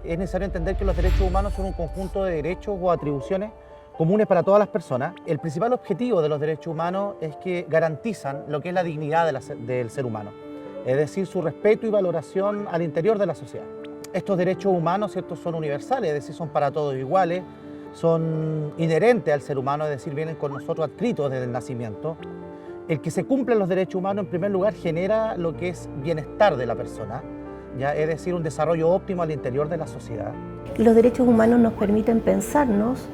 Es necesario entender que los derechos humanos son un conjunto de derechos o atribuciones comunes para todas las personas. El principal objetivo de los derechos humanos es que garantizan lo que es la dignidad del ser humano, es decir, su respeto y valoración al interior de la sociedad. Estos derechos humanos, ¿cierto?, son universales, es decir, son para todos iguales, son inherentes al ser humano, es decir, vienen con nosotros adscritos desde el nacimiento. El que se cumplan los derechos humanos, en primer lugar, genera lo que es bienestar de la persona, ¿ya? Es decir, un desarrollo óptimo al interior de la sociedad. Los derechos humanos nos permiten pensarnos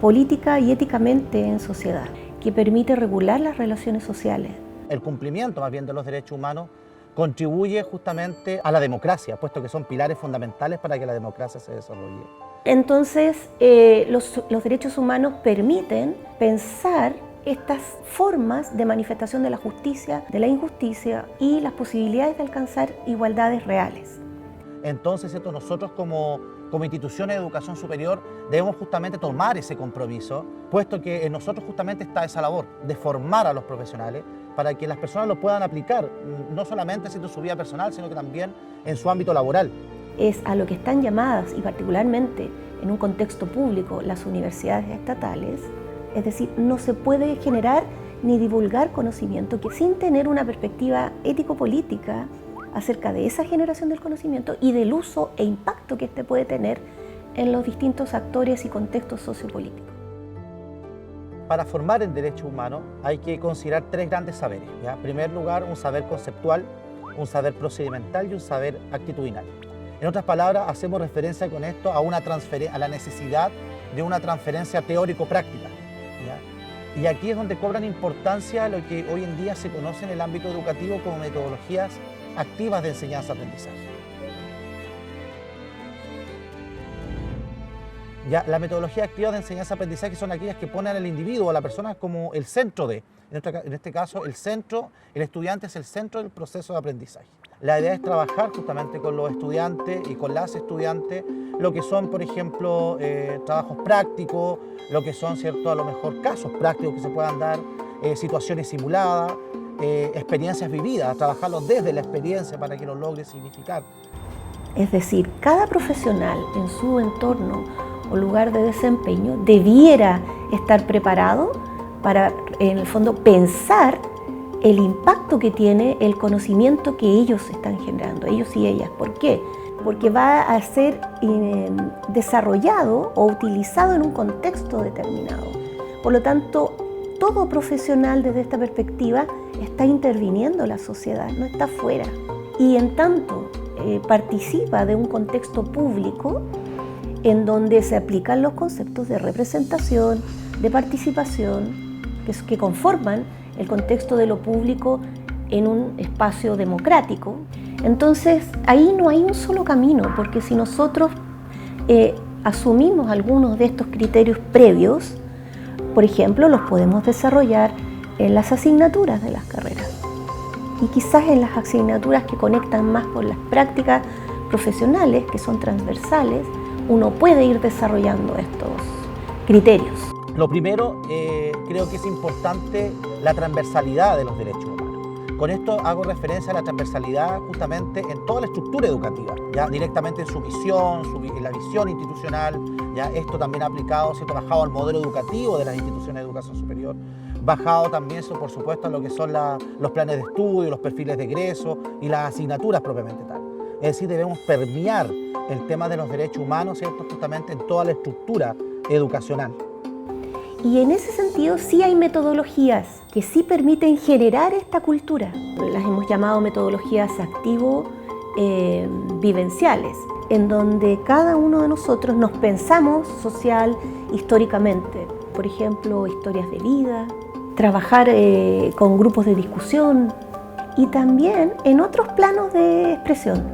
política y éticamente en sociedad, que permite regular las relaciones sociales. El cumplimiento más bien de los derechos humanos contribuye justamente a la democracia, puesto que son pilares fundamentales para que la democracia se desarrolle. Entonces, los derechos humanos permiten pensar estas formas de manifestación de la justicia, de la injusticia y las posibilidades de alcanzar igualdades reales. Entonces, ¿cierto?, nosotros como instituciones de educación superior debemos justamente tomar ese compromiso, puesto que en nosotros justamente está esa labor de formar a los profesionales para que las personas lo puedan aplicar, no solamente en su vida personal, sino que también en su ámbito laboral. Es a lo que están llamadas, y particularmente en un contexto público, las universidades estatales. Es decir, no se puede generar ni divulgar conocimiento que sin tener una perspectiva ético-política acerca de esa generación del conocimiento y del uso e impacto que éste puede tener en los distintos actores y contextos sociopolíticos. Para formar en derechos humanos hay que considerar tres grandes saberes, ¿ya? En primer lugar, un saber conceptual, un saber procedimental y un saber actitudinal. En otras palabras, hacemos referencia con esto a la necesidad de una transferencia teórico-práctica, ¿ya? Y aquí es donde cobran importancia lo que hoy en día se conoce en el ámbito educativo como metodologías activas de enseñanza-aprendizaje. Ya, la metodología activa de enseñanza-aprendizaje son aquellas que ponen al individuo, a la persona, como el centro de, en este caso, el estudiante es el centro del proceso de aprendizaje. La idea es trabajar justamente con los estudiantes y con las estudiantes lo que son, por ejemplo, trabajos prácticos, lo que son, ¿cierto?, a lo mejor casos prácticos que se puedan dar, situaciones simuladas, experiencias vividas, trabajarlos desde la experiencia para que lo logre significar. Es decir, cada profesional en su entorno o lugar de desempeño debiera estar preparado para, en el fondo, pensar el impacto que tiene el conocimiento que ellos están generando, ellos y ellas. ¿Por qué? Porque va a ser desarrollado o utilizado en un contexto determinado. Por lo tanto, todo profesional desde esta perspectiva está interviniendo en la sociedad, no está fuera. Y en tanto participa de un contexto público en donde se aplican los conceptos de representación, de participación, que conforman el contexto de lo público en un espacio democrático. Entonces, ahí no hay un solo camino, porque si nosotros asumimos algunos de estos criterios previos, por ejemplo, los podemos desarrollar en las asignaturas de las carreras y quizás en las asignaturas que conectan más con las prácticas profesionales, que son transversales, uno puede ir desarrollando estos criterios. Lo primero, creo que es importante la transversalidad de los derechos humanos. Con esto hago referencia a la transversalidad justamente en toda la estructura educativa, ya directamente en su misión, en la visión institucional, ya esto también aplicado, ¿cierto?, bajado al modelo educativo de las instituciones de educación superior, bajado también eso, por supuesto, a lo que son los planes de estudio, los perfiles de egreso y las asignaturas propiamente tal. Es decir, debemos permear el tema de los derechos humanos, ¿cierto?, justamente en toda la estructura educacional. Y en ese sentido sí hay metodologías que sí permiten generar esta cultura. Las hemos llamado metodologías activo-vivenciales, en donde cada uno de nosotros nos pensamos social, históricamente. Por ejemplo, historias de vida, trabajar con grupos de discusión y también en otros planos de expresión.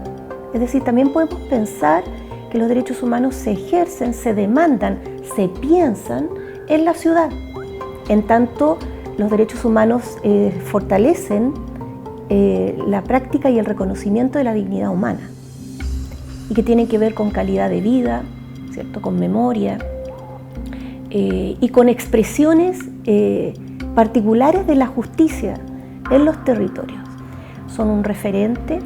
Es decir, también podemos pensar que los derechos humanos se ejercen, se demandan, se piensan en la ciudad. En tanto, los derechos humanos fortalecen la práctica y el reconocimiento de la dignidad humana y que tienen que ver con calidad de vida, ¿cierto?, con memoria y con expresiones particulares de la justicia en los territorios. Son un referente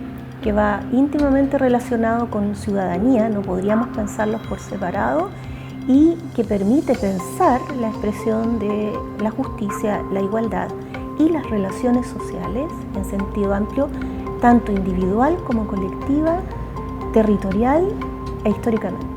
que va íntimamente relacionado con ciudadanía, no podríamos pensarlos por separado, y que permite pensar la expresión de la justicia, la igualdad y las relaciones sociales en sentido amplio, tanto individual como colectiva, territorial e históricamente.